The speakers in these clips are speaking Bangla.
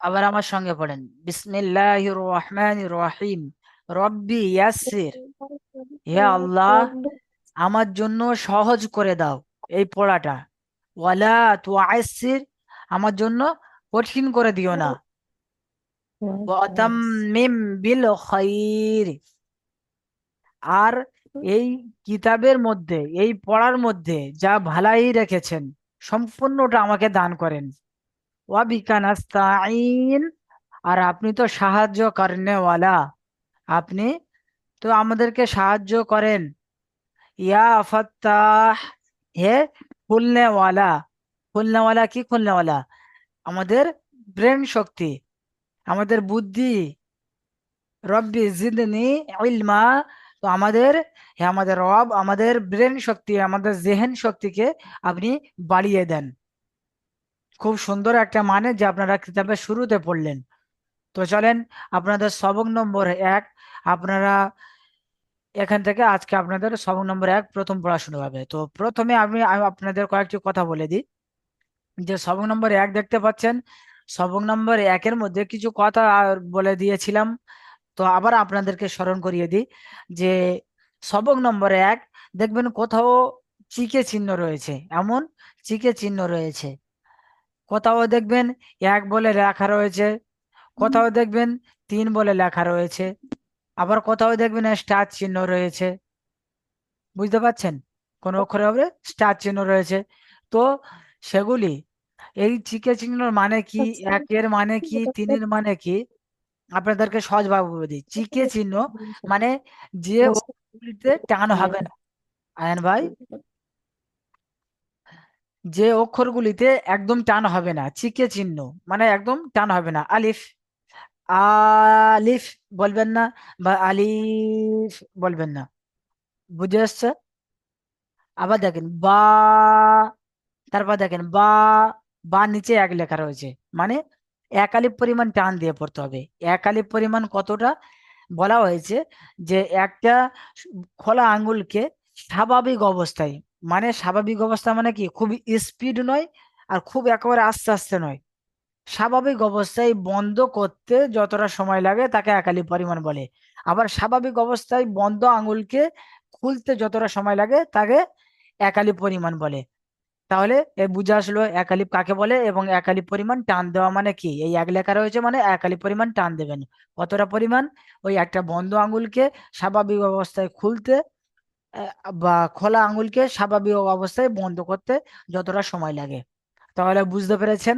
আবার আমার সঙ্গে পড়েন, বিসমিল্লাহির রহমানির রহিম। রব্বি ইয়াসসির, হে আল্লাহ আমার জন্য সহজ করে দাও এই পড়াটা। ওয়ালা তুআসসির, আমার জন্য কঠিন করে দিও না। ওয়াতাম্মিম বিল খাইর, আর এই কিতাবের মধ্যে, এই পড়ার মধ্যে যা ভালাই রেখেছেন সম্পূর্ণটা আমাকে দান করেন। ওয়াবিকা নাস্তাইন, আর আপনি তো সাহায্য করেনওয়ালা, আপনি তো আমাদেরকে সাহায্য করেন। ইয়া ফাত্তাহ, হে খুলনেওয়ালা। খুলনেওয়ালা কি? খুলনেওয়ালা আমাদের ব্রেন শক্তি, আমাদের বুদ্ধি। রব্বি জিদনি ইলমা, তো আমাদের, হে আমাদের রব, আমাদের ব্রেন শক্তি, আমাদের জেহেন শক্তিকে আপনি বাড়িয়ে দেন। খুব সুন্দর একটা মানে যে আপনারা কিতাবের শুরুতে পড়লেন। তো চলেন, আপনাদের সবক নম্বর 1, আপনারা এখান থেকে আজকে আপনাদের সবক নম্বর 1 প্রথম পড়া শুরু হবে। তো প্রথমে আমি আপনাদের কয়েকটি কথা বলে দিই। যে সবক নম্বর 1 দেখতে পাচ্ছেন, সবক নম্বর 1-এর মধ্যে কিছু কথা বলে দিয়েছিলাম। তো আবার আপনাদেরকে স্মরণ করিয়ে দিই যে সবক নম্বর 1 দেখবেন কোথাও চিকে চিহ্ন রয়েছে, এমন চিকে চিহ্ন রয়েছে। কোথাও দেখবেন 1 বলে লেখা রয়েছে, কোথাও দেখবেন 3 বলে লেখা রয়েছে, আবার কোথাও দেখবেন স্টার চিহ্ন রয়েছে। বুঝতে পারছেন? কোন অক্ষরে হবে স্টার চিহ্ন রয়েছে। তো সেগুলি, এই চিকে চিহ্নর মানে কি, 1-এর মানে কি, 3-এর মানে কি, আপনাদেরকে সহজভাবে বলে দিই। চিকে চিহ্ন মানে যে অক্ষরগুলিতে টান হবে না। আয়ন ভাই, যে অক্ষরগুলিতে একদম টান হবে না, চিকে চিহ্ন মানে একদম টান হবে না। আলিফ, আলিফ বলবেন না, বা আলিফ বলবেন না। বুঝে আসছে? আবার দেখেন বা, তারপর দেখেন বা, বা নিচে 1 লেখা রয়েছে, মানে 1 আলিফ পরিমাণ টান দিয়ে পড়তে হবে। 1 আলিফ পরিমাণ কতটা? বলা হয়েছে যে একটা খোলা আঙ্গুলকে স্বাভাবিক অবস্থায়, মানে স্বাভাবিক অবস্থা মানে কি, খুব স্পিড নয় আর খুব একেবারে আস্তে আস্তে নয়, স্বাভাবিক অবস্থায় বন্ধ করতে যতটা সময় লাগে তাকে 1 আলিফ পরিমাণ বলে। আবার স্বাভাবিক অবস্থায় বন্ধ আঙ্গুলকে খুলতে যতটা সময় লাগে তাকে 1 আলিফ পরিমাণ বলে। তাহলে বুঝে আসলো 1 আলিফ কাকে বলে, এবং 1 আলিফ পরিমাণ টান দেওয়া মানে কি। এই 1 লেখা রয়েছে মানে 1 আলিফ পরিমাণ টান দেবেন। কতটা পরিমাণ? ওই একটা বন্ধ আঙ্গুলকে স্বাভাবিক অবস্থায় খুলতে, বা খোলা আঙ্গুলকে স্বাভাবিক অবস্থায় বন্ধ করতে যতটা সময় লাগে। তাহলে বুঝতে পেরেছেন?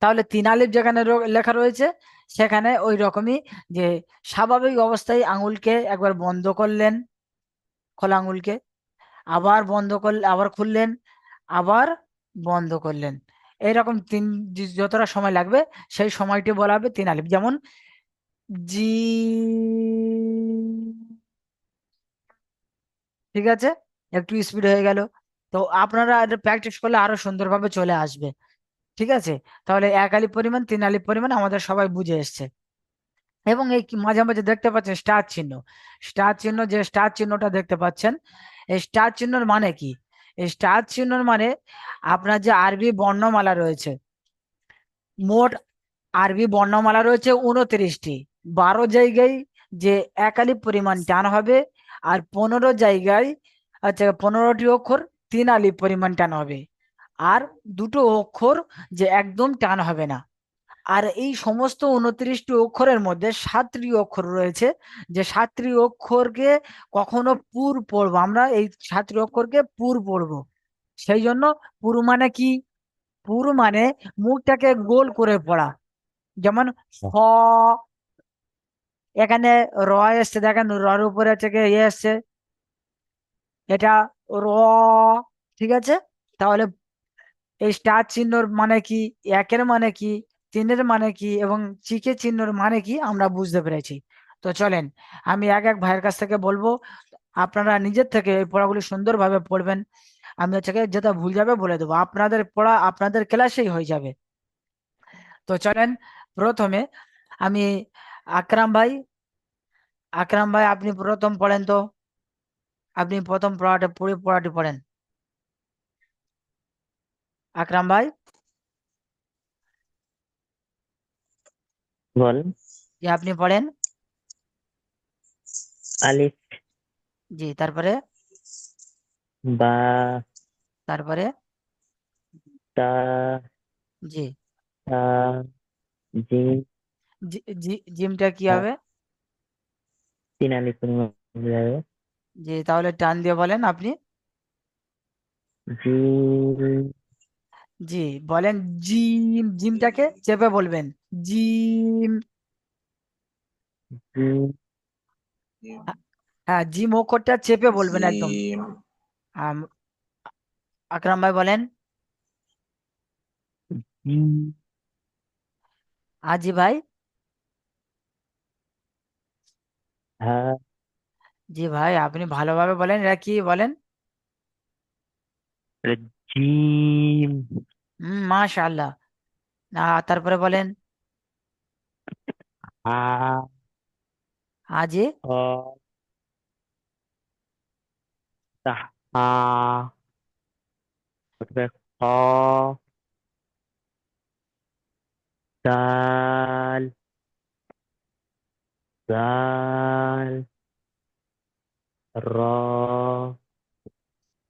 তাহলে 3 আলিফ যেখানে লেখা রয়েছে সেখানে ওই রকমই, যে স্বাভাবিক অবস্থায় আঙ্গুলকে একবার বন্ধ করলেন, খোলা আঙ্গুলকে, আবার বন্ধ করলেন, আবার খুললেন, আবার বন্ধ করলেন। এইরকম যতটা সময় লাগবে সেই সময়টি বলা হবে 3 আলিফ। যেমন জি, ঠিক আছে, একটু স্পিড হয়ে গেল। তো আপনারা প্র্যাকটিস করলে আরো সুন্দরভাবে চলে আসবে। ঠিক আছে? তাহলে 1 আলিফ পরিমাণ, 3 আলিফ পরিমাণ আমাদের সবাই বুঝে এসছে। এবং এই মাঝে মাঝে দেখতে পাচ্ছেন স্টার চিহ্ন। স্টার চিহ্ন, যে স্টার চিহ্নটা দেখতে পাচ্ছেন, এই স্টার চিহ্নর মানে কি? এই স্টার চিহ্নর মানে আপনার যে আরবি বর্ণমালা রয়েছে, মোট আরবি বর্ণমালা রয়েছে 29টি। 12 জায়গায় যে 1 আলিফ পরিমাণ টান হবে, আর 15 জায়গায়, আচ্ছা 15টি অক্ষর 3 আলিফ পরিমাণ টান হবে, আর দুটো অক্ষর যে একদম টান হবে না। আর এই সমস্ত 29টি অক্ষরের মধ্যে 7টি অক্ষর রয়েছে, যে 7টি অক্ষরকে কখনো পুর পড়বো আমরা, এই 7টি অক্ষরকে পুর পড়বো। সেই জন্য পুর মানে কি? পুর মানে মুখটাকে গোল করে পড়া। যেমন হ, এখানে র এসছে, দেখেন রর উপরে থেকে এসছে, এটা র। ঠিক আছে? তাহলে এই স্টার চিহ্নর মানে কি, 1-এর মানে কি, 3-এর মানে কি, এবং চিকে চিহ্নর মানে কি আমরা বুঝতে পেরেছি। তো চলেন, আমি এক এক ভাইয়ের কাছ থেকে বলবো, আপনারা নিজের থেকে এই পড়াগুলি সুন্দরভাবে পড়বেন। আমি হচ্ছে গিয়ে যেটা ভুল যাবে বলে দেবো, আপনাদের পড়া আপনাদের ক্লাসেই হয়ে যাবে। তো চলেন, প্রথমে আমি, আকরাম ভাই, আকরাম ভাই আপনি প্রথম পড়েন তো, আপনি প্রথম পড়াটা পুরো পড়াটি পড়েন। আকরাম ভাই। বল। যে আপনি পড়েন। আলিফ, জি, তারপরে? বা, তারপরে? তা, জি। তা, জিম, জিমটা কি তা, হবে? তিন আলিফের মধ্যে যাবে। জি, তাহলে টান দিয়ে বলেন আপনি। জিম, জি, বলেন। জিম, জিমটাকে চেপে বলবেন। জিম। জিম, হ্যাঁ, জিম অক্ষরটা চেপে বলবেন একদম। জিম। আম, আকরাম ভাই বলেন। জিম, আজি ভাই। হা, জি ভাই, আপনি ভালোভাবে বলেন, এরা কি বলেন? জিম, মাশাআল্লাহ। তারপরে বলেন। হা, আজি। হ, তা, হা, তারপরে খ, দাল, দাল, র,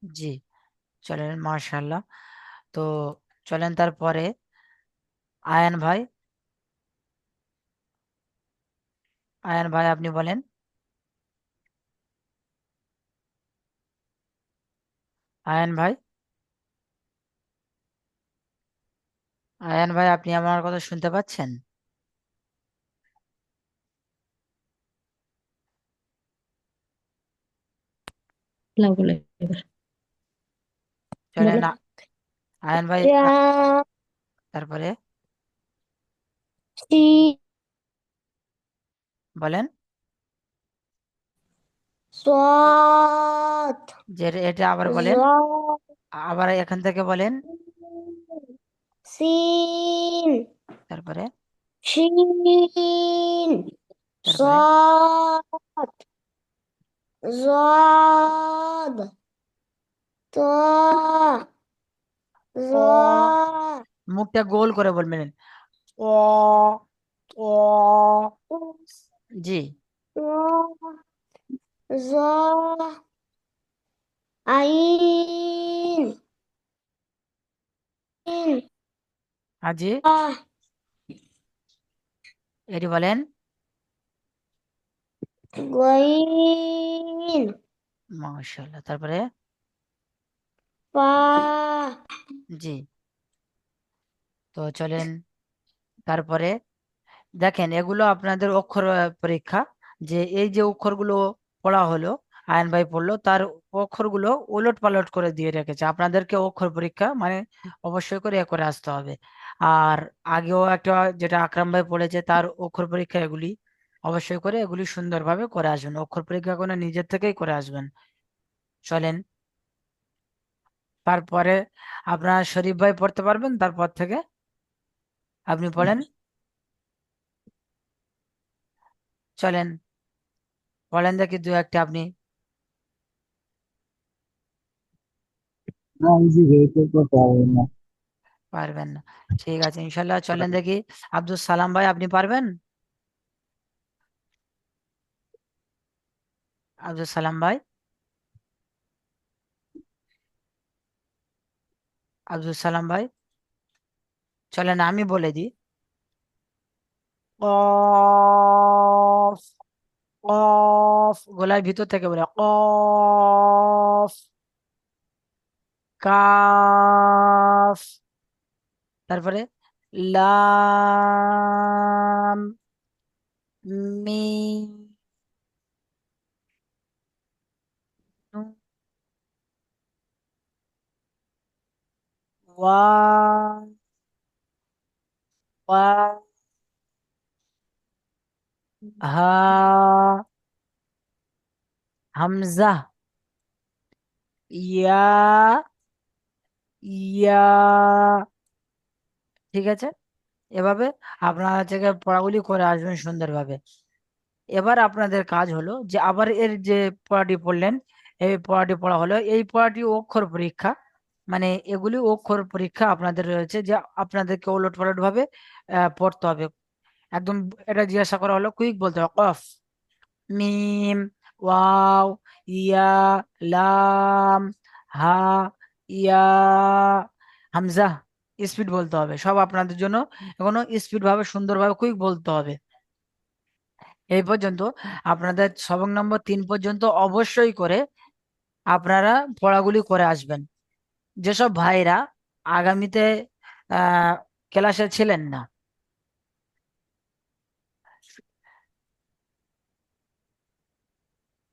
জি, চলেন, মাশাআল্লাহ। তো চলেন তারপরে। আয়ান ভাই। আয়ান ভাই, আপনি বলেন। আয়ান ভাই। আয়ান ভাই, আপনি আমার কথা শুনতে পাচ্ছেন? লাউ বলে এবার। চলেন বলো। আয়ান ভাই। রা, তারপরে? সি, বলেন। সাদ, যে এটা আবার বলেন। জ, আবার এখান থেকে বলেন। সিন, তারপরে? শিন, তারপরে? সাদ, জদ, ত, ও, জ, মুখটা গোল করে বলবেন। ও, ও। জি। জ, আইন, আজি। আহ, এটি বলেন। গইন, মাশাআল্লাহ, তারপরে? পা, জি। তো চলেন তারপরে। দেখেন, এগুলো আপনাদের অক্ষর পরীক্ষা। যে এই যে অক্ষরগুলো পড়া হলো, আয়ন ভাই পড়লো, তার অক্ষরগুলো ওলট পালট করে দিয়ে রেখেছে আপনাদেরকে। অক্ষর পরীক্ষা মানে অবশ্যই করে এ করে আসতে হবে। আর আগেও একটা, যেটা আকরাম ভাই পড়েছে, তার অক্ষর পরীক্ষা এগুলি অবশ্যই করে এগুলি সুন্দরভাবে করে আসবেন। অক্ষর পরীক্ষা করে নিজের থেকেই করে আসবেন। চলেন তারপরে। আপনার শরীফ ভাই পড়তে পারবেন তারপর থেকে? আপনি পড়েন। চলেন পড়েন দেখি দু একটা আপনি। না, এই যে রেখে তো পারবে না। পারবেন না? ঠিক আছে, ইনশাল্লাহ। চলেন দেখি। আব্দুল সালাম ভাই, আপনি পারবেন? আব্দুল সালাম ভাই। আব্দুল সালাম ভাই। চলেন আমি বলে দিই। কফ। কফ, গলার ভিতর থেকে বলে কফ। কাফ। তারপরে লাম, মিম, নুন, ওয়াও, ওয়াও, হা, হামজা, ইয়া, ইয়া। ঠিক আছে, এভাবে আপনারা হচ্ছে গিয়ে পড়াগুলি করে আসবেন সুন্দরভাবে। এবার আপনাদের কাজ হলো যে আবার এর যে পড়াটি পড়লেন, এই পড়াটি পড়া হলো, এই পড়াটি অক্ষর পরীক্ষা। মানে এগুলি অক্ষর পরীক্ষা আপনাদের রয়েছে, যে আপনাদেরকে ওলট পালট ভাবে পড়তে হবে। একদম এটা জিজ্ঞাসা করা হলো, কুইক বলতে হবে। কফ, মিম, ওয়াও, ইয়া, লাম, হা, ইয়া, হামজা। স্পিড বলতে হবে সব আপনাদের জন্য, এখনো স্পিড ভাবে সুন্দরভাবে কুইক বলতে হবে। এই পর্যন্ত আপনাদের সবক নম্বর 3 পর্যন্ত অবশ্যই করে আপনারা পড়াগুলি করে আসবেন। যেসব ভাইরা আগামীতে ক্লাসে ছিলেন না,